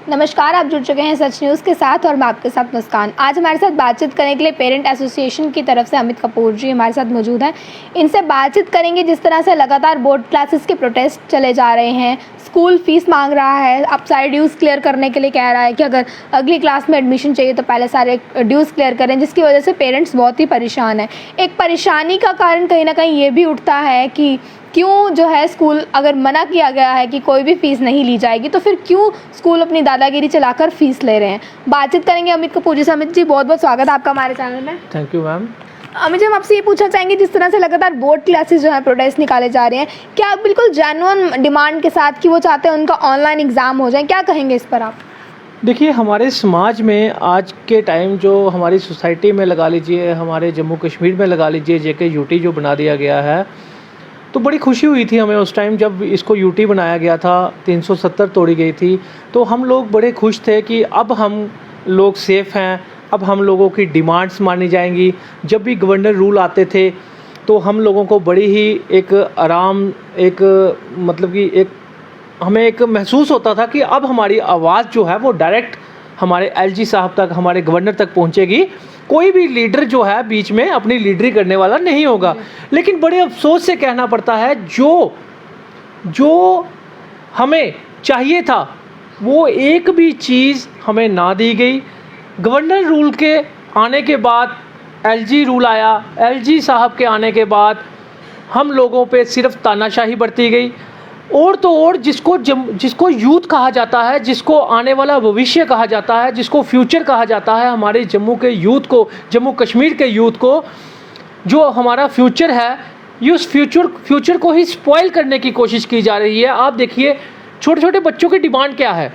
नमस्कार, आप जुड़ चुके हैं सच न्यूज़ के साथ और मैं आपके साथ मुस्कान। आज हमारे साथ बातचीत करने के लिए पेरेंट एसोसिएशन की तरफ से अमित कपूर जी हमारे साथ मौजूद हैं। इनसे बातचीत करेंगे जिस तरह से लगातार बोर्ड क्लासेस के प्रोटेस्ट चले जा रहे हैं, स्कूल फीस मांग रहा है, अपसाइड ड्यूज़ क्लियर करने के लिए कह रहा है कि अगर अगली क्लास में एडमिशन चाहिए तो पहले सारे ड्यूज़ क्लियर करें, जिसकी वजह से पेरेंट्स बहुत ही परेशान हैं। एक परेशानी का कारण कहीं ना कहीं ये भी उठता है कि क्यों जो है स्कूल अगर मना किया गया है कि कोई भी फ़ीस नहीं ली जाएगी तो फिर क्यों स्कूल अपनी दादागिरी चलाकर फ़ीस ले रहे हैं। बातचीत करेंगे अमित कपूर जी से। अमित जी, बहुत बहुत स्वागत है आपका हमारे चैनल में। Thank you ma'am. Amit ji, हम आपसे ये पूछना चाहेंगे, जिस तरह से लगातार बोर्ड क्लासेस जो है प्रोटेस्ट निकाले जा रहे हैं, क्या आप बिल्कुल जेन्युइन डिमांड के साथ कि वो चाहते हैं उनका ऑनलाइन एग्ज़ाम हो जाए, क्या कहेंगे इस पर आप? देखिए, हमारे समाज में आज के टाइम जो हमारी सोसाइटी में लगा लीजिए, हमारे जम्मू कश्मीर में लगा लीजिए, जेके यूटी जो बना दिया गया है, तो बड़ी खुशी हुई थी हमें उस टाइम जब इसको यूटी बनाया गया था, 370 तोड़ी गई थी। तो हम लोग बड़े खुश थे कि अब हम लोग सेफ़ हैं, अब हम लोगों की डिमांड्स मानी जाएंगी। जब भी गवर्नर रूल आते थे तो हम लोगों को बड़ी ही एक आराम, हमें एक महसूस होता था कि अब हमारी आवाज़ जो है वो डायरेक्ट हमारे एलजी साहब तक, हमारे गवर्नर तक पहुंचेगी। कोई भी लीडर जो है बीच में अपनी लीडरी करने वाला नहीं होगा। लेकिन बड़े अफसोस से कहना पड़ता है, जो हमें चाहिए था वो एक भी चीज़ हमें ना दी गई। गवर्नर रूल के आने के बाद एलजी रूल आया, एलजी साहब के आने के बाद हम लोगों पे सिर्फ तानाशाही बरती गई। और तो और जिसको यूथ कहा जाता है, जिसको आने वाला भविष्य कहा जाता है, जिसको फ्यूचर कहा जाता है, हमारे जम्मू के यूथ को, जम्मू कश्मीर के यूथ को, जो हमारा फ्यूचर है, ये उस फ्यूचर को ही स्पॉइल करने की कोशिश की जा रही है। आप देखिए, छोटे छोटे बच्चों की डिमांड क्या है।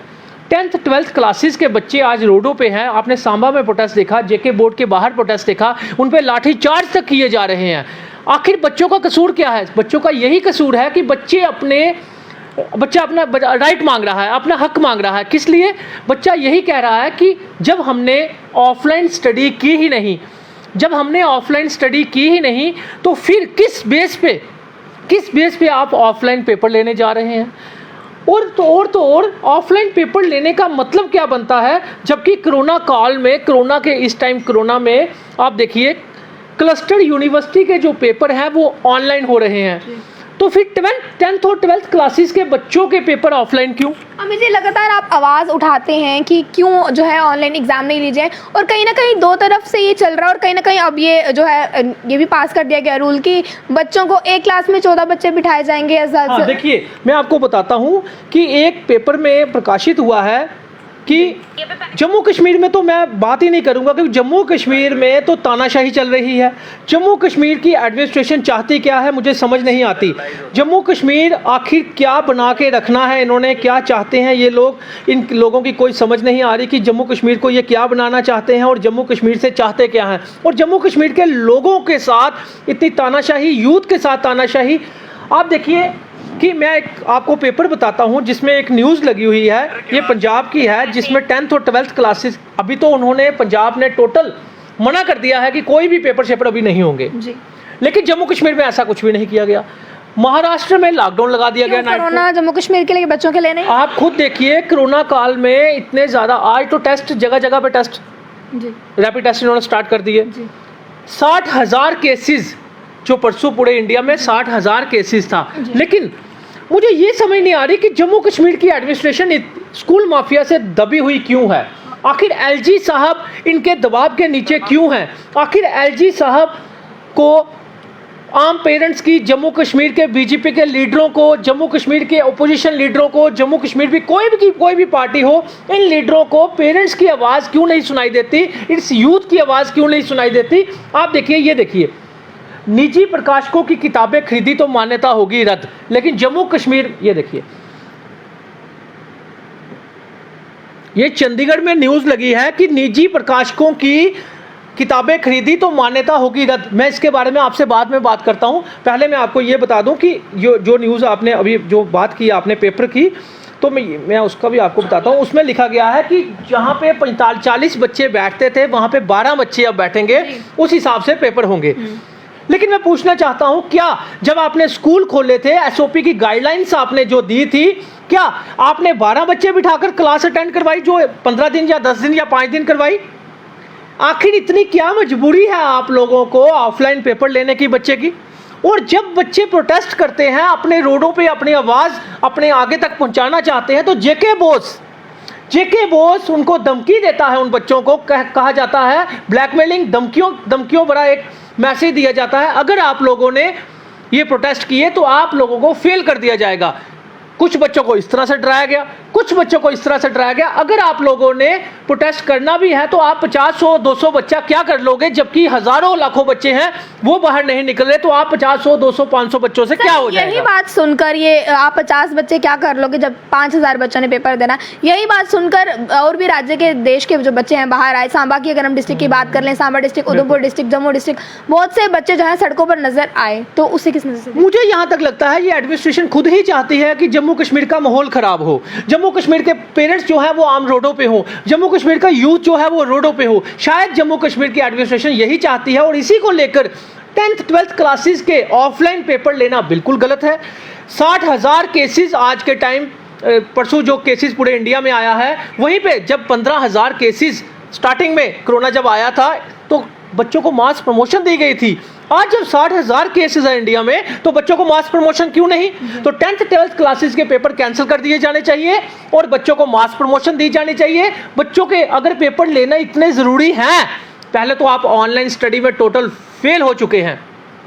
10th 12th क्लासेस के बच्चे आज रोडों पे हैं। आपने सांबा में प्रोटेस्ट देखा, जेके बोर्ड के बाहर प्रोटेस्ट देखा, उन पे लाठी चार्ज तक किए जा रहे हैं। आखिर बच्चों का कसूर क्या है? बच्चों का यही कसूर है कि बच्चा अपना राइट मांग रहा है, अपना हक मांग रहा है। किस लिए? बच्चा यही कह रहा है कि जब हमने ऑफलाइन स्टडी की ही नहीं, तो फिर किस बेस पे आप ऑफलाइन पेपर लेने जा रहे हैं? और ऑफलाइन पेपर लेने का मतलब क्या बनता है? जबकि कोरोना में आप देखिए, क्लस्टर यूनिवर्सिटी के जो पेपर हैं वो ऑनलाइन हो रहे हैं। तो फिर 10th और 12th क्लासेस के बच्चों के पेपर ऑफलाइन क्यों? अमित जी, लगातार आप आवाज़ उठाते हैं कि क्यों जो है ऑनलाइन एग्ज़ाम नहीं ली जाए, और कहीं ना कहीं दो तरफ से ये चल रहा है। और कहीं ना कहीं अब ये जो है ये भी पास कर दिया गया रूल कि बच्चों को एक क्लास में 14 बच्चे बिठाए जाएंगे। देखिए, मैं आपको बताता हूँ कि एक पेपर में प्रकाशित हुआ है कि जम्मू कश्मीर में, तो मैं बात ही नहीं करूंगा क्योंकि जम्मू कश्मीर में तो तानाशाही चल रही है। जम्मू कश्मीर की एडमिनिस्ट्रेशन चाहती क्या है मुझे समझ नहीं आती। जम्मू कश्मीर आखिर क्या बना के रखना है इन्होंने, क्या चाहते हैं ये लोग? इन लोगों की कोई समझ नहीं आ रही कि जम्मू कश्मीर को ये क्या बनाना चाहते हैं और जम्मू कश्मीर से चाहते क्या हैं। और जम्मू कश्मीर के लोगों के साथ इतनी तानाशाही, यूथ के साथ तानाशाही। आप देखिए कि मैं आपको पेपर बताता हूं जिसमें एक न्यूज़ लगी हुई है, ये पंजाब की है, जिसमें 10th और 12th क्लासेस, अभी तो उन्होंने, पंजाब ने टोटल मना कर दिया है कि कोई भी पेपर शेपर अभी नहीं होंगे जी। लेकिन जम्मू कश्मीर में ऐसा कुछ भी नहीं किया गया। महाराष्ट्र में लॉकडाउन लगा दिया गया। कोरोना जम्मू कश्मीर के लिए, बच्चों के लिए नहीं। आप खुद देखिए, कोरोना काल में इतने ज़्यादा, आज तो टेस्ट जगह जगह पे टेस्ट, रैपिड टेस्ट इन्होंने स्टार्ट कर दिए। 60,000 केसेस जो परसों पूरे इंडिया में 60,000 केसेस था। लेकिन मुझे ये समझ नहीं आ रही कि जम्मू कश्मीर की एडमिनिस्ट्रेशन स्कूल माफिया से दबी हुई क्यों है। आखिर एलजी साहब इनके दबाव के नीचे क्यों हैं? आखिर एलजी साहब को, आम पेरेंट्स की, जम्मू कश्मीर के बीजेपी के लीडरों को, जम्मू कश्मीर के ओपोजिशन लीडरों को, जम्मू कश्मीर भी कोई भी पार्टी हो, इन लीडरों को पेरेंट्स की आवाज़ क्यों नहीं सुनाई देती? इस यूथ की आवाज़ क्यों नहीं सुनाई देती? आप देखिए, ये देखिए, निजी प्रकाशकों की किताबें खरीदी तो मान्यता होगी रद्द। लेकिन जम्मू कश्मीर, ये देखिए, ये चंडीगढ़ में न्यूज़ लगी है कि निजी प्रकाशकों की किताबें खरीदी तो मान्यता होगी रद्द। मैं इसके बारे में आपसे बाद में बात करता हूं। पहले मैं आपको ये बता दूं कि जो न्यूज़ आपने अभी जो बात की आपने पेपर की, तो मैं उसका भी आपको बताता हूँ। उसमें लिखा गया है कि जहाँ पे 45-40 बच्चे बैठते थे वहाँ पे 12 बच्चे अब बैठेंगे, उस हिसाब से पेपर होंगे। लेकिन मैं पूछना चाहता हूं, क्या जब आपने स्कूल खोले थे, एसओपी की गाइडलाइंस आपने जो दी थी, क्या आपने 12 बच्चे बिठाकर क्लास अटेंड करवाई जो 15 दिन या 10 दिन या 5 दिन करवाई? आखिर इतनी क्या मजबूरी है आप लोगों को ऑफलाइन पेपर लेने की बच्चे की? और जब बच्चे प्रोटेस्ट करते हैं, अपने रोडों पे अपनी आवाज़ अपने आगे तक पहुंचाना चाहते हैं, तो जेके बोस उनको धमकी देता है। उन बच्चों को कहा जाता है ब्लैकमेलिंग, धमकियों भरा एक मैसेज दिया जाता है, अगर आप लोगों ने ये प्रोटेस्ट किए तो आप लोगों को फेल कर दिया जाएगा। कुछ बच्चों को इस तरह से डराया गया, कुछ बच्चों को इस तरह से डराया गया, अगर आप लोगों ने प्रोटेस्ट करना भी है तो आप 50, 100, 200 बच्चा क्या कर लोगे, जबकि हजारों लाखों बच्चे हैं वो बाहर नहीं निकल रहे, तो आप 50, 100, 200, 500 बच्चों से क्या हो जाएगा? यही बात सुनकर ये आप 50 बच्चे क्या कर लोगे जब 5000 बच्चों ने पेपर देना, यही बात सुनकर और भी राज्य के देश के जो बच्चे हैं बाहर आए। सांबा की अगर हम डिस्ट्रिक्ट की बात कर लें, Samba district, Udhampur district, Jammu district, बहुत से बच्चे जो है सड़कों पर नजर आए, तो उसे किस नजर से? मुझे यहां तक लगता है ये एडमिनिस्ट्रेशन खुद ही चाहती है कि जम्मू कश्मीर का माहौल खराब हो, जम्मू कश्मीर के पेरेंट्स जो है वो आम रोडों पे हो, जम्मू कश्मीर का यूथ जो है वो रोडों पे हो। शायद जम्मू कश्मीर की एडमिनिस्ट्रेशन यही चाहती है, और इसी को लेकर 10th 12th क्लासेस के ऑफलाइन पेपर लेना बिल्कुल गलत है। 60,000 केसेस आज के टाइम, परसों जो केसेस पूरे इंडिया में आया है, वहीं पे जब 15,000 केसेस स्टार्टिंग में कोरोना जब आया था तो बच्चों को मास प्रमोशन दी गई थी। आज जब 60,000 केसेस है इंडिया में, तो बच्चों को मास प्रमोशन क्यों नहीं? तो 10th 12th क्लासेस के पेपर कैंसिल कर दिए जाने चाहिए और बच्चों को मास प्रमोशन दी जानी चाहिए। बच्चों के अगर पेपर लेना इतने ज़रूरी हैं, पहले तो आप ऑनलाइन स्टडी में टोटल फेल हो चुके हैं,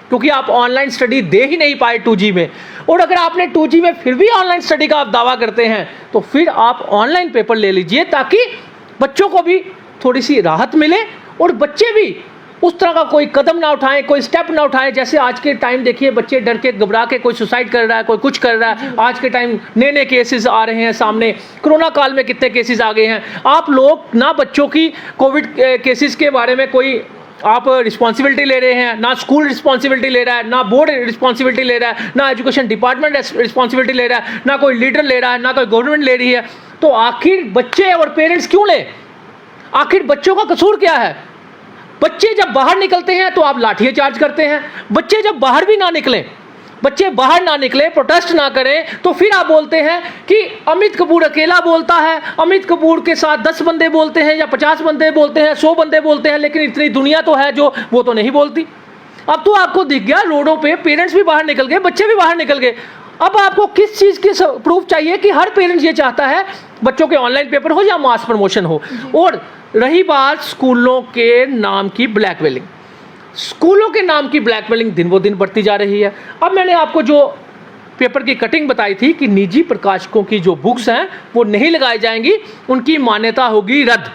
क्योंकि आप ऑनलाइन स्टडी दे ही नहीं पाए 2G में। और अगर आपने 2G में फिर भी ऑनलाइन स्टडी का आप दावा करते हैं, तो फिर आप ऑनलाइन पेपर ले लीजिए, ताकि बच्चों को भी थोड़ी सी राहत मिले और बच्चे भी उस तरह का कोई कदम ना उठाएं, कोई स्टेप ना उठाएं। जैसे आज के टाइम देखिए, बच्चे डर के घबरा के कोई सुसाइड कर रहा है, कोई कुछ कर रहा है। आज के टाइम नए नए केसेस आ रहे हैं सामने, कोरोना काल में कितने केसेस आ गए हैं। आप लोग ना बच्चों की कोविड केसेस के बारे में कोई आप रिस्पॉन्सिबिलिटी ले रहे हैं, ना स्कूल रिस्पॉन्सिबिलिटी ले रहा है, ना बोर्ड रिस्पॉन्सिबिलिटी ले रहा है, ना एजुकेशन डिपार्टमेंट रिस्पॉन्सिबिलिटी ले रहा है, ना कोई लीडर ले रहा है, ना कोई गवर्नमेंट ले रही है। तो आखिर बच्चे और पेरेंट्स क्यों लें? आखिर बच्चों का कसूर क्या है? बच्चे जब बाहर निकलते हैं तो आप लाठियां चार्ज करते हैं, बच्चे जब बाहर भी ना निकलें, बच्चे बाहर ना निकले, प्रोटेस्ट ना करें, तो फिर आप बोलते हैं कि अमित कपूर अकेला बोलता है, अमित कपूर के साथ 10 बंदे बोलते हैं या 50 बंदे बोलते हैं, 100 बंदे बोलते हैं, लेकिन इतनी दुनिया तो है जो वो तो नहीं बोलती। अब तो आपको दिख गया रोडों पे पेरेंट्स भी बाहर निकल गए, बच्चे भी बाहर निकल गए। अब आपको किस चीज़ की प्रूफ चाहिए कि हर पेरेंट्स ये चाहता है बच्चों के ऑनलाइन पेपर हो या मास प्रमोशन हो? और रही बात स्कूलों के नाम की ब्लैकमेलिंग, स्कूलों के नाम की ब्लैकमेलिंग दिन ब दिन बढ़ती जा रही है। अब मैंने आपको जो पेपर की कटिंग बताई थी कि निजी प्रकाशकों की जो बुक्स हैं वो नहीं लगाई जाएंगी, उनकी मान्यता होगी रद्द।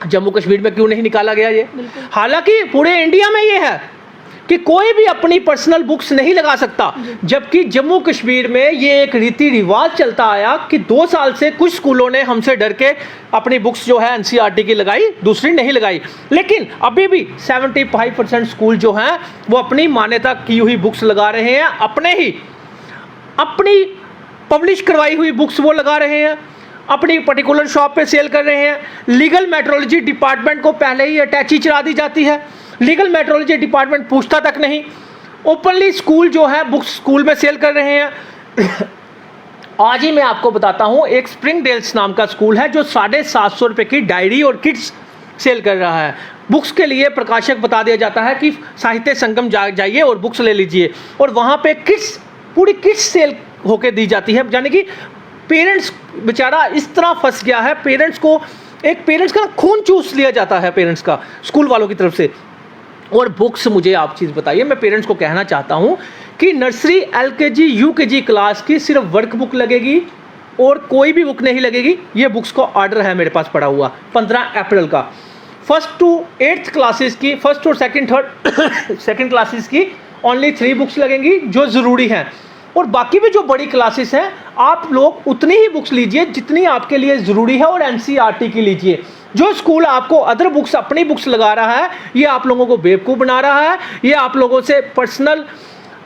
जम्मू कश्मीर में क्यों नहीं निकाला गया ये? हालांकि पूरे इंडिया में ये है कि कोई भी अपनी पर्सनल बुक्स नहीं लगा सकता, जबकि जम्मू कश्मीर में ये एक रीति रिवाज चलता आया कि 2 साल से कुछ स्कूलों ने हमसे डर के अपनी बुक्स जो है एनसीईआरटी की लगाई, दूसरी नहीं लगाई। लेकिन अभी भी 75% स्कूल जो हैं वो अपनी मान्यता की हुई बुक्स लगा रहे हैं, अपनी पब्लिश करवाई हुई बुक्स वो लगा रहे हैं, अपनी पर्टिकुलर शॉप पे सेल कर रहे हैं। लीगल मेट्रोलॉजी डिपार्टमेंट को पहले ही अटैची चला दी जाती है, लीगल मेट्रोलॉजी डिपार्टमेंट पूछता तक नहीं। ओपनली स्कूल जो है बुक्स स्कूल में सेल कर रहे हैं। आज ही मैं आपको बताता हूं, एक स्प्रिंग डेल्स नाम का स्कूल है जो 750 रुपये की डायरी और किट्स सेल कर रहा है। बुक्स के लिए प्रकाशक बता दिया जाता है कि साहित्य संगम जाइए और बुक्स ले लीजिए, और वहाँ पे किट्स, पूरी किट्स सेल होके दी जाती है। यानी कि पेरेंट्स बेचारा इस तरह फंस गया है, पेरेंट्स का खून चूस लिया जाता है पेरेंट्स का स्कूल वालों की तरफ से। और बुक्स, मुझे आप चीज़ बताइए, मैं पेरेंट्स को कहना चाहता हूँ कि नर्सरी, LKG, UKG क्लास की सिर्फ वर्क बुक लगेगी और कोई भी बुक नहीं लगेगी। ये बुक्स का ऑर्डर है मेरे पास पड़ा हुआ 15 अप्रैल का। 1st to 8th क्लासेस की, 1st और 2nd 3rd सेकेंड क्लासेस की ओनली 3 बुक्स लगेंगी जो ज़रूरी हैं, और बाकी भी जो बड़ी क्लासेस हैं आप लोग उतनी ही बुक्स लीजिए जितनी आपके लिए ज़रूरी है, और NCERT की लीजिए। जो स्कूल आपको अदर बुक्स, अपनी बुक्स लगा रहा है, ये आप लोगों को बेवकूफ़ बना रहा है, ये आप लोगों से पर्सनल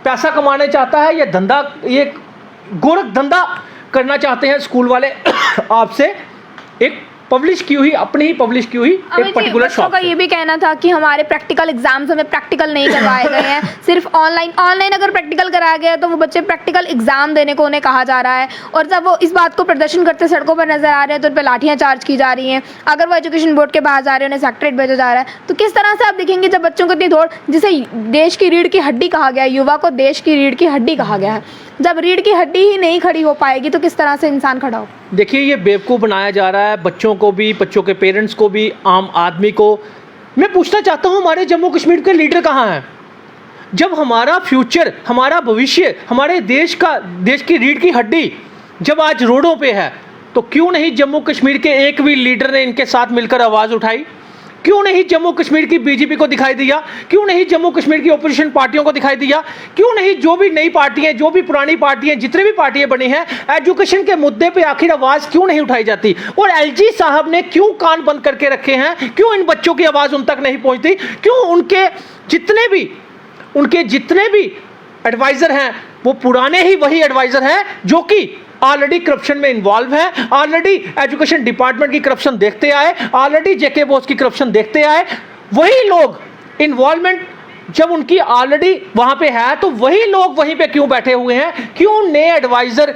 पैसा कमाने चाहता है, ये धंधा, ये गोरख धंधा करना चाहते हैं स्कूल वाले आपसे। एक पब्लिश की हुई, अपनी ही पब्लिश की हुई एक पर्टिकुलर शॉप का ये भी कहना था कि हमारे प्रैक्टिकल एग्जाम्स हमें प्रैक्टिकल नहीं करवाए गए हैं, सिर्फ ऑनलाइन अगर प्रैक्टिकल कराया गया तो वो बच्चे प्रैक्टिकल एग्जाम देने को उन्हें कहा जा रहा है, और जब वो इस बात को प्रदर्शन करते सड़कों पर नजर आ रहे हैं तो उन पर लाठियां चार्ज की जा रही हैं। अगर वो एजुकेशन बोर्ड के बाहर जा रहे हैं, उन्हें सेक्रेटरीट भेजा जा रहा है, तो किस तरह से आप देखेंगे जब बच्चों को इतनी दौड़, जिसे देश की रीढ़ की हड्डी कहा गया है, युवा को देश की रीढ़ की हड्डी कहा गया है, जब रीढ़ की हड्डी ही नहीं खड़ी हो पाएगी तो किस तरह से इंसान खड़ा हो? देखिए, ये बेवकूफ़ बनाया जा रहा है बच्चों को भी, बच्चों के पेरेंट्स को भी, आम आदमी को। मैं पूछना चाहता हूँ, हमारे जम्मू कश्मीर के लीडर कहाँ हैं? जब हमारा फ्यूचर, हमारा भविष्य, हमारे देश की रीढ़ की हड्डी जब आज रोडों पे है, तो क्यों नहीं जम्मू कश्मीर के एक भी लीडर ने इनके साथ मिलकर आवाज़ उठाई? क्यों नहीं जम्मू कश्मीर की बीजेपी को दिखाई दिया? क्यों नहीं जम्मू कश्मीर की ओपोजिशन पार्टियों को दिखाई दिया? क्यों नहीं जो भी नई पार्टियां, जो भी पुरानी पार्टियां, जितने भी पार्टियां बनी हैं, एजुकेशन के मुद्दे पे आखिर आवाज क्यों नहीं उठाई जाती? और एलजी साहब ने क्यों कान बंद करके रखे हैं? क्यों इन बच्चों की आवाज उन तक नहीं पहुंचती? क्यों उनके जितने भी एडवाइजर हैं वो पुराने ही वही एडवाइजर हैं जो कि ऑलरेडी करप्शन में इन्वॉल्व है, ऑलरेडी एजुकेशन डिपार्टमेंट की करप्शन देखते आए, ऑलरेडी जेके बोस की करप्शन देखते आए। वही लोग इन्वॉल्वमेंट जब उनकी ऑलरेडी वहां पे है, तो वही लोग वहीं पे क्यों बैठे हुए हैं? क्यों नए एडवाइजर,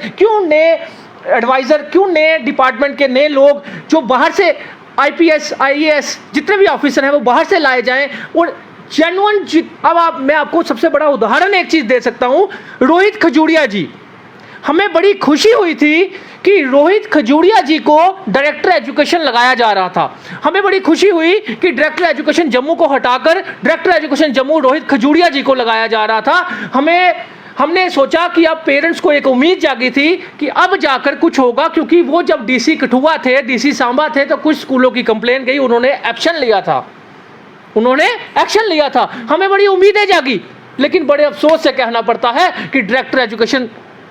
क्यों नए डिपार्टमेंट के नए लोग जो बाहर से आईपीएस, आईएएस जितने भी ऑफिसर हैं वो बाहर से लाए जाएं? और जेन्युइन, अब मैं आपको सबसे बड़ा उदाहरण एक चीज दे सकता हूं, रोहित खजूरिया जी। हमें बड़ी खुशी हुई थी कि रोहित खजूरिया जी को डायरेक्टर एजुकेशन लगाया जा रहा था। हमें बड़ी खुशी हुई कि डायरेक्टर एजुकेशन जम्मू को हटाकर डायरेक्टर एजुकेशन जम्मू रोहित खजूरिया जी को लगाया जा रहा था। हमने सोचा कि अब पेरेंट्स को एक उम्मीद जागी थी कि अब जाकर कुछ होगा, क्योंकि वो जब डीसी कठुआ थे, डीसी सांबा थे, तो कुछ स्कूलों की कंप्लेन गई, उन्होंने एक्शन लिया था। हमें बड़ी उम्मीदें जागी, लेकिन बड़े अफसोस से कहना पड़ता है कि डायरेक्टर एजुकेशन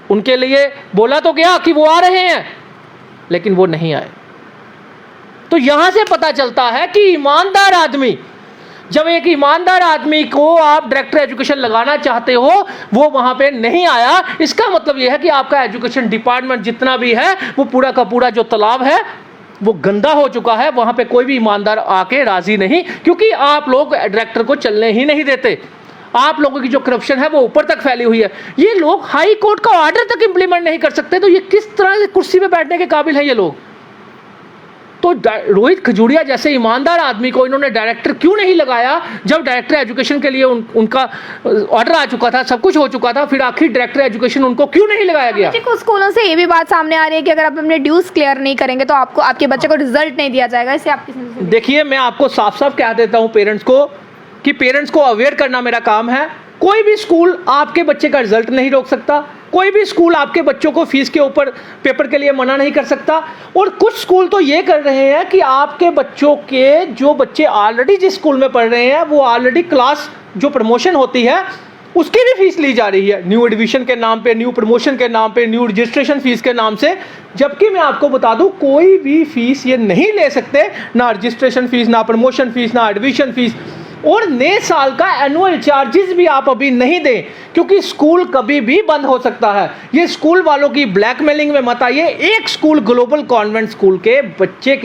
उनके लिए बोला तो गया कि वो आ रहे हैं, लेकिन वो नहीं आए। तो यहां से पता चलता है कि ईमानदार आदमी, जब एक ईमानदार आदमी को आप डायरेक्टर एजुकेशन लगाना चाहते हो, वो वहां पे नहीं आया, इसका मतलब यह है कि आपका एजुकेशन डिपार्टमेंट जितना भी है वो पूरा का पूरा जो तालाब है वो गंदा हो चुका है। वहां पे कोई भी ईमानदार आके राजी नहीं, क्योंकि आप लोग डायरेक्टर को चलने ही नहीं देते। आप लोगों की जो करप्शन है वो ऊपर तक फैली हुई है। ये लोग हाई कोर्ट का ऑर्डर तक इंप्लीमेंट नहीं कर सकते, तो ये किस तरह से कुर्सी पे बैठने के काबिल हैं ये लोग? तो रोहित खजूरिया जैसे ईमानदार आदमी को इन्होंने डायरेक्टर क्यों नहीं लगाया? जब डायरेक्टर एजुकेशन के लिए उनका ऑर्डर आ चुका था, सब कुछ हो चुका था, फिर आखिर डायरेक्टर एजुकेशन उनको क्यों नहीं लगाया गया? कुछ स्कूलों से ये भी बात सामने आ रही है कि अगर आप अपने ड्यूज क्लियर नहीं करेंगे तो आपको, आपके बच्चे को रिजल्ट नहीं दिया जाएगा। इससे आप देखिए, मैं आपको साफ साफ कह देता हूँ पेरेंट्स को कि पेरेंट्स को अवेयर करना मेरा काम है। कोई भी स्कूल आपके बच्चे का रिजल्ट नहीं रोक सकता, कोई भी स्कूल आपके बच्चों को फीस के ऊपर पेपर के लिए मना नहीं कर सकता। और कुछ स्कूल तो ये कर रहे हैं कि आपके बच्चों के जो बच्चे ऑलरेडी जिस स्कूल में पढ़ रहे हैं वो ऑलरेडी क्लास जो प्रमोशन होती है उसकी भी फीस ली जा रही है, न्यू एडमिशन के नाम पे, न्यू प्रमोशन के नाम पे, न्यू रजिस्ट्रेशन फीस के नाम से। जबकि मैं आपको बता दूं, कोई भी फीस ये नहीं ले सकते, ना रजिस्ट्रेशन फीस, ना प्रमोशन फीस, ना एडमिशन फीस। और नए साल का एनुअल चार्जेस भी आप अभी नहीं दें, क्योंकि स्कूल कभी भी बंद हो सकता है। ये स्कूल वालों की ब्लैकमेलिंग में मत आइए। एक स्कूल, ग्लोबल कॉन्वेंट स्कूल के बच्चे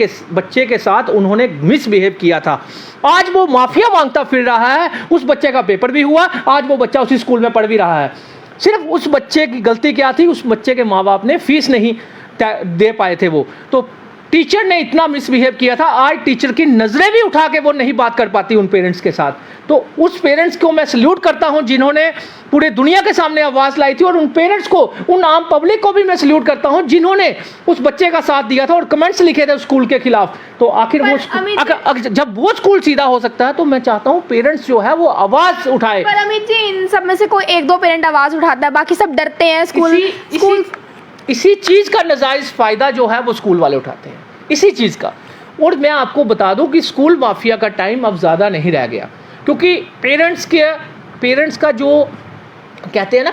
के साथ उन्होंने मिसबिहेव किया था, आज वो माफिया मांगता फिर रहा है। उस बच्चे का पेपर भी हुआ, आज वो बच्चा उसी स्कूल में पढ़ भी रहा है। सिर्फ उस बच्चे की गलती क्या थी? उस बच्चे के माँ बाप ने फीस नहीं दे पाए थे। वो तो टीचर ने इतना मिसबिहेव किया था, आज टीचर की नजरें भी उठा के वो नहीं बात कर पाती उन पेरेंट्स के साथ। तो उस पेरेंट्स को मैं सल्यूट करता हूं जिन्होंने पूरे दुनिया के सामने आवाज लाई थी, और उन पेरेंट्स को, उन आम पब्लिक को भी मैं सल्यूट करता हूं जिन्होंने उस बच्चे का साथ दिया था और कमेंट्स लिखे थे स्कूल के खिलाफ। तो आखिर वो जब वो स्कूल सीधा हो सकता है, तो मैं चाहता हूं पेरेंट्स जो है वो आवाज उठाए। पर अमित जी, इन सब में से कोई एक दो पेरेंट आवाज उठाता है, बाकी सब डरते हैं। इसी चीज का नाजायज फायदा जो है वो स्कूल वाले उठाते हैं, इसी चीज का। और मैं आपको बता दूं कि स्कूल माफिया का टाइम अब ज्यादा नहीं रह गया, क्योंकि पेरेंट्स का जो कहते हैं ना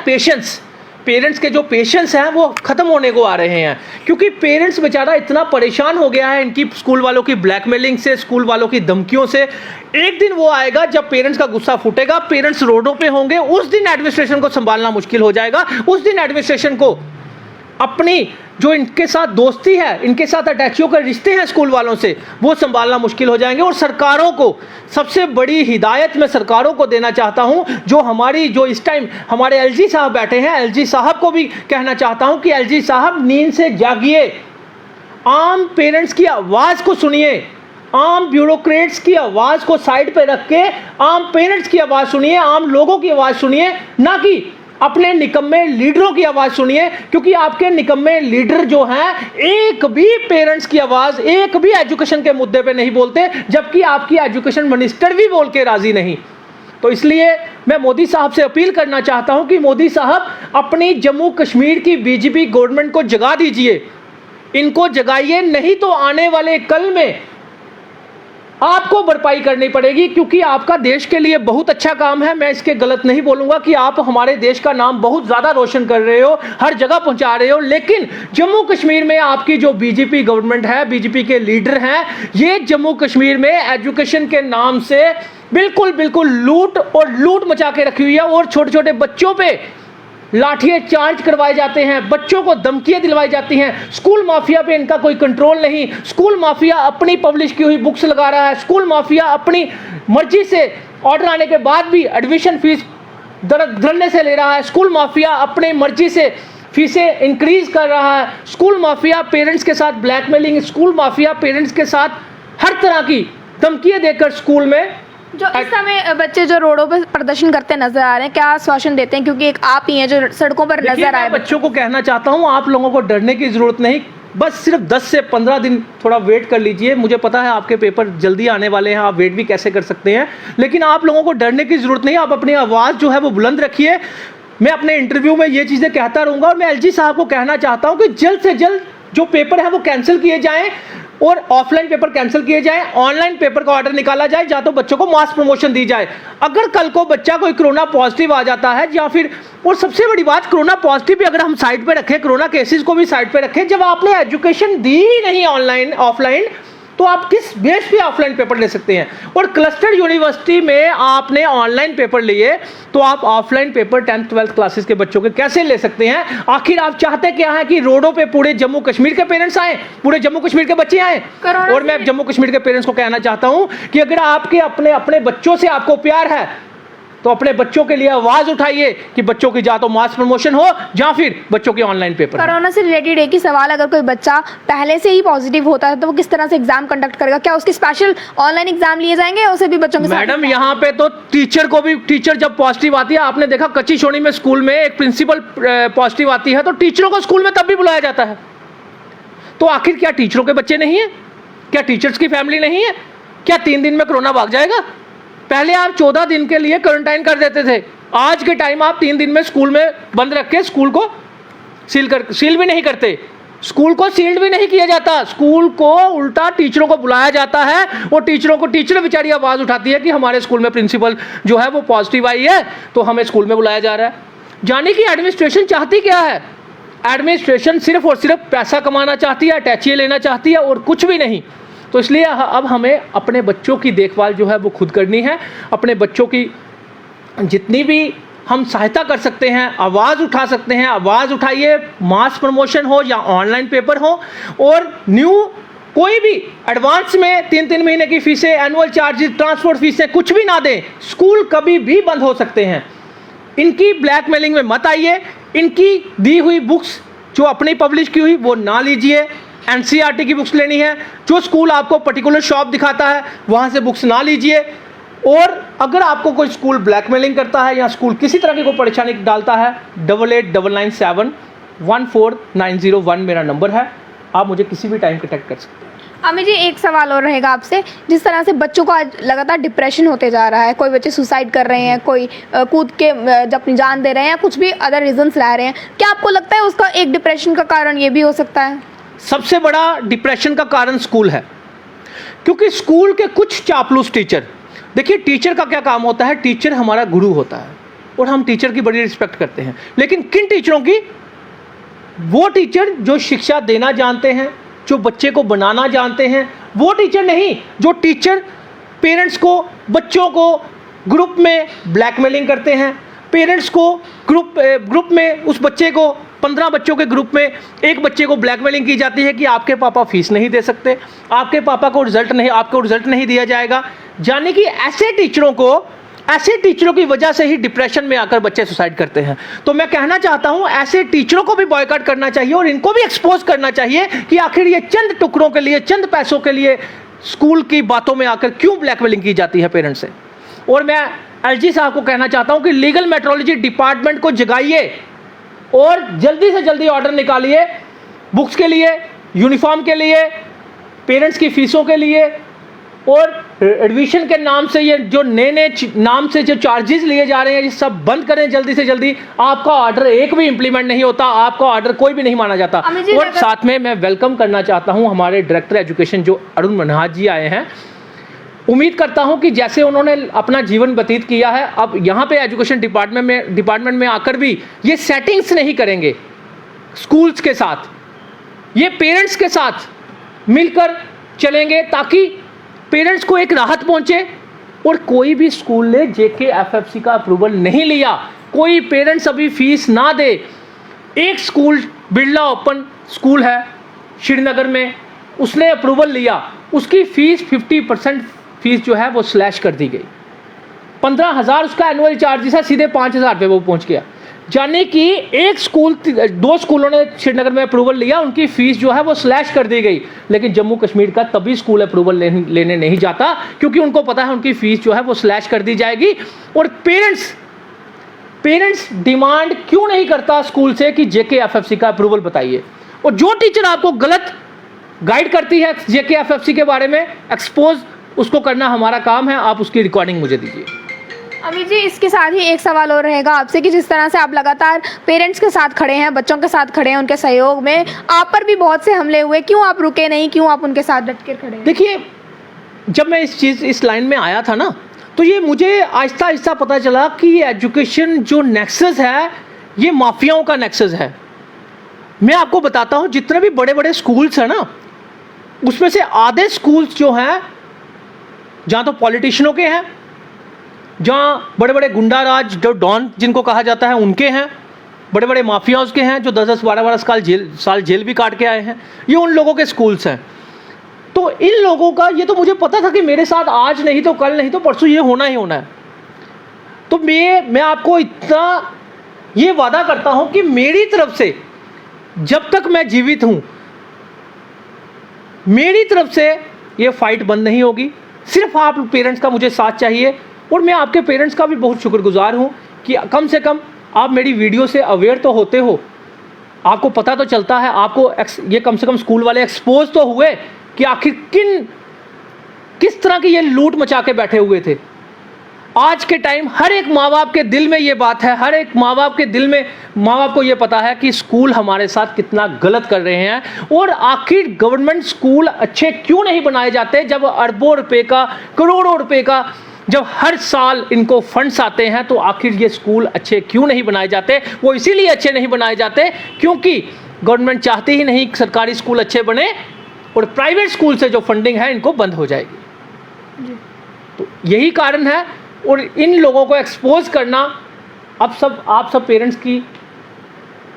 पेरेंट्स के जो पेशेंस हैं वो खत्म होने को आ रहे हैं। क्योंकि पेरेंट्स बेचारा इतना परेशान हो गया है इनकी स्कूल वालों की ब्लैकमेलिंग से, स्कूल वालों की धमकियों से। एक दिन वो आएगा जब पेरेंट्स का गुस्सा फूटेगा, पेरेंट्स रोडों पे होंगे, उस दिन एडमिनिस्ट्रेशन को संभालना मुश्किल हो जाएगा। उस दिन एडमिनिस्ट्रेशन को अपनी जो इनके साथ दोस्ती है, इनके साथ अटैचियों के रिश्ते हैं स्कूल वालों से, वो संभालना मुश्किल हो जाएंगे। और सरकारों को सबसे बड़ी हिदायत मैं सरकारों को देना चाहता हूं, जो इस टाइम हमारे एलजी साहब बैठे हैं, एलजी साहब को भी कहना चाहता हूं कि एलजी साहब नींद से जागिए, आम पेरेंट्स की आवाज़ को सुनिए, आम ब्यूरोक्रेट्स की आवाज़ को साइड पे रख के आम पेरेंट्स की आवाज़ सुनिए, आम लोगों की आवाज़ सुनिए, ना कि अपने निकम्मे लीडरों की आवाज़ सुनिए। क्योंकि आपके निकम्मे लीडर जो हैं एक भी पेरेंट्स की आवाज़, एक भी एजुकेशन के मुद्दे पे नहीं बोलते, जबकि आपकी एजुकेशन मिनिस्टर भी बोल के राज़ी नहीं। तो इसलिए मैं मोदी साहब से अपील करना चाहता हूं कि मोदी साहब अपनी जम्मू कश्मीर की बीजेपी गवर्नमेंट को जगा दीजिए, इनको जगाइए, नहीं तो आने वाले कल में आपको भरपाई करनी पड़ेगी। क्योंकि आपका देश के लिए बहुत अच्छा काम है, मैं इसके गलत नहीं बोलूंगा कि आप हमारे देश का नाम बहुत ज़्यादा रोशन कर रहे हो, हर जगह पहुंचा रहे हो, लेकिन जम्मू कश्मीर में आपकी जो बीजेपी गवर्नमेंट है, बीजेपी के लीडर हैं, ये जम्मू कश्मीर में एजुकेशन के नाम से बिल्कुल लूट मचा के रखी हुई है। और छोटे छोटे बच्चों पे लाठियां चार्ज करवाए जाते हैं, बच्चों को धमकियां दिलवाई जाती हैं। स्कूल माफिया पे इनका कोई कंट्रोल नहीं। स्कूल माफिया अपनी पब्लिश की हुई बुक्स लगा रहा है, स्कूल माफिया अपनी मर्जी से ऑर्डर आने के बाद भी एडमिशन फीस धरने से ले रहा है, स्कूल माफिया अपनी मर्जी से फीसें इंक्रीज कर रहा है, स्कूल माफिया पेरेंट्स के साथ ब्लैकमेलिंग, स्कूल माफिया पेरेंट्स के साथ हर तरह की धमकियां देकर स्कूल में जो इस समय बच्चे जो रोडों पर प्रदर्शन करते नजर आ रहे हैं, क्या आश्वासन देते हैं? क्योंकि एक आप ही हैं जो सड़कों पर नजर आए। बच्चों को कहना चाहता हूं, आप लोगों को डरने की जरूरत नहीं, बस सिर्फ 10 से 15 दिन थोड़ा वेट कर लीजिए। मुझे पता है आपके पेपर जल्दी आने वाले हैं, आप वेट भी कैसे कर सकते हैं, लेकिन आप लोगों को डरने की जरूरत नहीं। आप अपनी आवाज़ जो है वो बुलंद रखिए। मैं अपने इंटरव्यू में ये चीज़ें कहता रहूँगा। और मैं एलजी साहब को कहना चाहता हूँ कि जल्द से जल्द जो पेपर है वो कैंसिल किए जाएँ और ऑफलाइन पेपर कैंसिल किए जाए, ऑनलाइन पेपर का ऑर्डर निकाला जाए, या तो बच्चों को मास प्रमोशन दी जाए। अगर कल को बच्चा कोई कोरोना पॉजिटिव आ जाता है, या फिर, और सबसे बड़ी बात, कोरोना पॉजिटिव भी अगर हम साइड पे रखें, कोरोना केसेस को भी साइड पे रखें, जब आपने एजुकेशन दी ही नहीं ऑनलाइन ऑफलाइन, तो आप किस बेस पे ऑफलाइन पेपर ले सकते हैं? और क्लस्टर यूनिवर्सिटी में आपने ऑनलाइन पेपर लिए, तो आप offline paper 10th 12th classes के बच्चों के कैसे ले सकते हैं? आखिर आप चाहते क्या है कि रोडों पे पूरे जम्मू कश्मीर के पेरेंट्स आए, पूरे जम्मू कश्मीर के बच्चे आए? और मैं जम्मू कश्मीर के पेरेंट्स को कहना चाहता हूं कि अगर आपके अपने बच्चों से आपको प्यार है, तो अपने बच्चों के लिए आवाज उठाइए कि बच्चों की या तो मास प्रमोशन हो या फिर बच्चों के ऑनलाइन पेपर। कोरोना से रिलेटेड एक ही सवाल, अगर कोई बच्चा पहले से ही पॉजिटिव होता है तो वो किस तरह से एग्जाम कंडक्ट करेगा? क्या उसके स्पेशल ऑनलाइन एग्जाम लिए जाएंगे या उसे भी बच्चों के साथ? मैडम, यहाँ पे तो टीचर जब पॉजिटिव आती है, आपने देखा कच्ची छोड़ी में स्कूल में एक प्रिंसिपल पॉजिटिव आती है तो टीचरों को स्कूल में तब भी बुलाया जाता है। तो आखिर क्या टीचरों के बच्चे नहीं है? क्या टीचर्स की फैमिली नहीं है? क्या 3 दिन में कोरोना भाग जाएगा? पहले आप 14 दिन के लिए क्वारंटाइन कर देते थे, आज के टाइम आप 3 दिन में स्कूल में बंद रख के स्कूल को सील भी नहीं करते, स्कूल को सील्ड भी नहीं किया जाता, स्कूल को उल्टा टीचरों को बुलाया जाता है। और टीचर बेचारी आवाज़ उठाती है कि हमारे स्कूल में प्रिंसिपल जो है वो पॉजिटिव आई है तो हमें स्कूल में बुलाया जा रहा है। जाने की एडमिनिस्ट्रेशन चाहती क्या है? एडमिनिस्ट्रेशन सिर्फ और सिर्फ पैसा कमाना चाहती है, अटैचिए लेना चाहती है और कुछ भी नहीं। तो इसलिए अब हमें अपने बच्चों की देखभाल जो है वो खुद करनी है। अपने बच्चों की जितनी भी हम सहायता कर सकते हैं, आवाज़ उठा सकते हैं, आवाज़ उठाइए, मास प्रमोशन हो या ऑनलाइन पेपर हो। और कोई भी एडवांस में 3-3 महीने की फीसें, एनुअल चार्जेस, ट्रांसपोर्ट फीसें कुछ भी ना दें। स्कूल कभी भी बंद हो सकते हैं। इनकी ब्लैकमेलिंग में मत आइए। इनकी दी हुई बुक्स जो अपनी पब्लिश की हुई वो ना लीजिए। एनसीईआरटी की बुक्स लेनी है, जो स्कूल आपको पर्टिकुलर शॉप दिखाता है वहाँ से बुक्स ना लीजिए। और अगर आपको कोई स्कूल ब्लैकमेलिंग करता है या स्कूल किसी तरह की कोई परेशानी डालता है, 8899971901 मेरा नंबर है, आप मुझे किसी भी टाइम कॉन्टैक्ट कर सकते हैं। अमित जी, एक सवाल और रहेगा आपसे। जिस तरह से बच्चों को आज लगातार डिप्रेशन होते जा रहा है, कोई बच्चे सुसाइड कर रहे हैं, कोई कूद के अपनी जान दे रहे हैं या कुछ भी अदर रीजंस ला रहे हैं, क्या आपको लगता है उसका एक डिप्रेशन का कारण ये भी हो सकता है? सबसे बड़ा डिप्रेशन का कारण स्कूल है, क्योंकि स्कूल के कुछ चापलूस टीचर, देखिए टीचर का क्या काम होता है, टीचर हमारा गुरु होता है और हम टीचर की बड़ी रिस्पेक्ट करते हैं, लेकिन किन टीचरों की? वो टीचर जो शिक्षा देना जानते हैं, जो बच्चे को बनाना जानते हैं, वो टीचर नहीं जो टीचर पेरेंट्स को, बच्चों को ग्रुप में ब्लैकमेलिंग करते हैं, पेरेंट्स को ग्रुप में उस बच्चे को 15 बच्चों के ग्रुप में एक बच्चे को ब्लैकमेलिंग की जाती है कि आपके पापा फीस नहीं दे सकते, आपके पापा को आपको रिजल्ट नहीं दिया जाएगा। यानी कि ऐसे टीचरों की वजह से ही डिप्रेशन में आकर बच्चे सुसाइड करते हैं। तो मैं कहना चाहता हूं ऐसे टीचरों को भी बॉयकॉट करना चाहिए और इनको भी एक्सपोज करना चाहिए कि आखिर ये चंद टुकड़ों के लिए, चंद पैसों के लिए स्कूल की बातों में आकर क्यों ब्लैकमेलिंग की जाती है पेरेंट्स से। और मैं एलजी साहब को कहना चाहता हूं कि लीगल मेट्रोलॉजी डिपार्टमेंट को जगाइए और जल्दी से जल्दी ऑर्डर निकालिए बुक्स के लिए, यूनिफॉर्म के लिए, पेरेंट्स की फीसों के लिए, और एडमिशन के नाम से ये जो नए नाम से जो चार्जेस लिए जा रहे हैं ये सब बंद करें जल्दी से जल्दी। आपका ऑर्डर एक भी इंप्लीमेंट नहीं होता, आपका ऑर्डर कोई भी नहीं माना जाता। और साथ में मैं वेलकम करना चाहता हूं हमारे डायरेक्टर एजुकेशन जो अरुण मनहास जी आए हैं। उम्मीद करता हूं कि जैसे उन्होंने अपना जीवन व्यतीत किया है, अब यहाँ पे एजुकेशन डिपार्टमेंट में आकर भी ये सेटिंग्स नहीं करेंगे स्कूल्स के साथ, ये पेरेंट्स के साथ मिलकर चलेंगे ताकि पेरेंट्स को एक राहत पहुंचे। और कोई भी स्कूल ने JKFFC का अप्रूवल नहीं लिया, कोई पेरेंट्स अभी फीस ना दे। एक स्कूल बिरला ओपन स्कूल है श्रीनगर में, उसने अप्रूवल लिया, उसकी फीस 50% फीस जो है वो स्लैश कर दी गई। 15,000 उसका एनुअल चार्जेस है, सीधे 5,000 पे वो पहुंच गया। यानी कि एक स्कूल, 2 स्कूलों ने श्रीनगर में अप्रूवल लिया, उनकी फीस जो है वो स्लैश कर दी गई। लेकिन जम्मू कश्मीर का तभी स्कूल अप्रूवल लेने नहीं जाता क्योंकि उनको पता है उनकी फीस जो है वो स्लैश कर दी जाएगी। और पेरेंट्स डिमांड क्यों नहीं करता स्कूल से कि JKFFC का अप्रूवल बताइए। और जो टीचर आपको गलत गाइड करती है JKFFC के बारे में, एक्सपोज उसको करना हमारा काम है। आप उसकी रिकॉर्डिंग मुझे दीजिए। अमित जी, इसके साथ ही एक सवाल और रहेगा आपसे कि जिस तरह से आप लगातार पेरेंट्स के साथ खड़े हैं, बच्चों के साथ खड़े हैं, उनके सहयोग में आप पर भी बहुत से हमले हुए, क्यों आप रुके नहीं, क्यों आप उनके साथ डट कर खड़े हैं? देखिए, जब मैं इस लाइन में आया था ना, तो ये मुझे आहिस्ता आहिस्ता पता चला कि ये एजुकेशन जो नेक्सस है ये माफियाओं का नेक्सस है। मैं आपको बताता हूँ, जितने भी बड़े बड़े स्कूल्स हैं ना, उसमें से आधे स्कूल्स जो हैं जहाँ तो पॉलिटिशियनों के हैं, जहाँ बड़े बड़े गुंडा राज जो डॉन जिनको कहा जाता है उनके हैं, बड़े बड़े माफियाज के हैं जो 10-10, 12-12 साल जेल भी काट के आए हैं, ये उन लोगों के स्कूल्स हैं। तो इन लोगों का ये तो मुझे पता था कि मेरे साथ आज नहीं तो कल नहीं तो परसों ये होना ही होना है। तो मैं आपको इतना ये वादा करता हूँ कि मेरी तरफ से जब तक मैं जीवित हूँ, मेरी तरफ से ये फाइट बंद नहीं होगी। सिर्फ आप पेरेंट्स का मुझे साथ चाहिए। और मैं आपके पेरेंट्स का भी बहुत शुक्रगुजार हूँ कि कम से कम आप मेरी वीडियो से अवेयर तो होते हो, आपको पता तो चलता है, आपको ये कम से कम स्कूल वाले एक्सपोज तो हुए कि आखिर किस तरह की ये लूट मचा के बैठे हुए थे। आज के टाइम हर एक माँ बाप के दिल में ये बात है, हर एक माँ बाप के दिल में माँ बाप को ये पता है कि स्कूल हमारे साथ कितना गलत कर रहे हैं। और आखिर गवर्नमेंट स्कूल अच्छे क्यों नहीं बनाए जाते जब अरबों रुपए का, करोड़ों रुपए का जब हर साल इनको फंड्स आते हैं, तो आखिर ये स्कूल अच्छे क्यों नहीं बनाए जाते? वो इसीलिए अच्छे नहीं बनाए जाते क्योंकि गवर्नमेंट चाहती ही नहीं सरकारी स्कूल अच्छे बने और प्राइवेट स्कूल से जो फंडिंग है इनको बंद हो जाएगी। तो यही कारण है। और इन लोगों को एक्सपोज करना आप सब पेरेंट्स की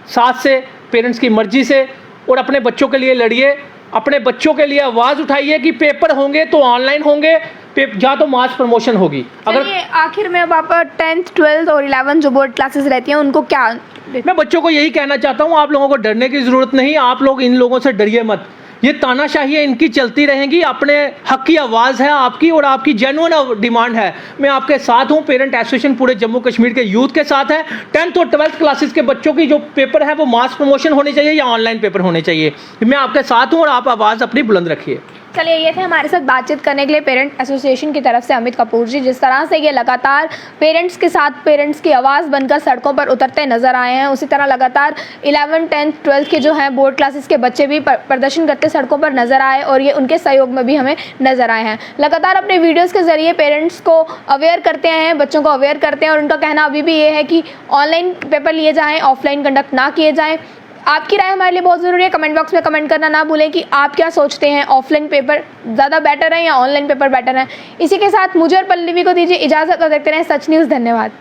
साथ से, पेरेंट्स की मर्जी से, और अपने बच्चों के लिए लड़िए, अपने बच्चों के लिए आवाज़ उठाइए कि पेपर होंगे तो ऑनलाइन होंगे, जहाँ तो मास प्रमोशन होगी। अगर आखिर में अब आप 10th, 12th और 11th जो बोर्ड क्लासेस रहती हैं उनको क्या? मैं बच्चों को यही कहना चाहता हूँ, आप लोगों को डरने की ज़रूरत नहीं। आप लोग इन लोगों से डरिए मत। ये तानाशाही इनकी चलती रहेंगी। अपने हक की आवाज़ है आपकी और आपकी जेन्युइन डिमांड है। मैं आपके साथ हूँ। पेरेंट एसोसिएशन पूरे जम्मू कश्मीर के यूथ के साथ है। 10th और 12th क्लासेस के बच्चों की जो पेपर है वो मास प्रमोशन होने चाहिए या ऑनलाइन पेपर होने चाहिए। मैं आपके साथ हूँ और आप आवाज़ अपनी बुलंद रखिए। चलिए, ये थे हमारे साथ बातचीत करने के लिए पेरेंट एसोसिएशन की तरफ से अमित कपूर जी। जिस तरह से ये लगातार पेरेंट्स के साथ पेरेंट्स की आवाज़ बनकर सड़कों पर उतरते नजर आए हैं, उसी तरह लगातार 11th, 10th, 12th के जो हैं बोर्ड क्लासेस के बच्चे भी प्रदर्शन करते सड़कों पर नजर आए और ये उनके सहयोग में भी हमें नजर आए हैं। लगातार अपने वीडियोज़ के जरिए पेरेंट्स को अवेयर करते हैं, बच्चों को अवेयर करते हैं और उनका कहना अभी भी ये है कि ऑनलाइन पेपर लिए जाएँ, ऑफलाइन कंडक्ट ना किए जाएँ। आपकी राय हमारे लिए बहुत ज़रूरी है। कमेंट बॉक्स में कमेंट करना ना भूलें कि आप क्या सोचते हैं, ऑफलाइन पेपर ज़्यादा बेटर है या ऑनलाइन पेपर बेटर है। इसी के साथ मुझे और पल्लवी को दीजिए इजाज़त और देखते रहें सच न्यूज़। धन्यवाद।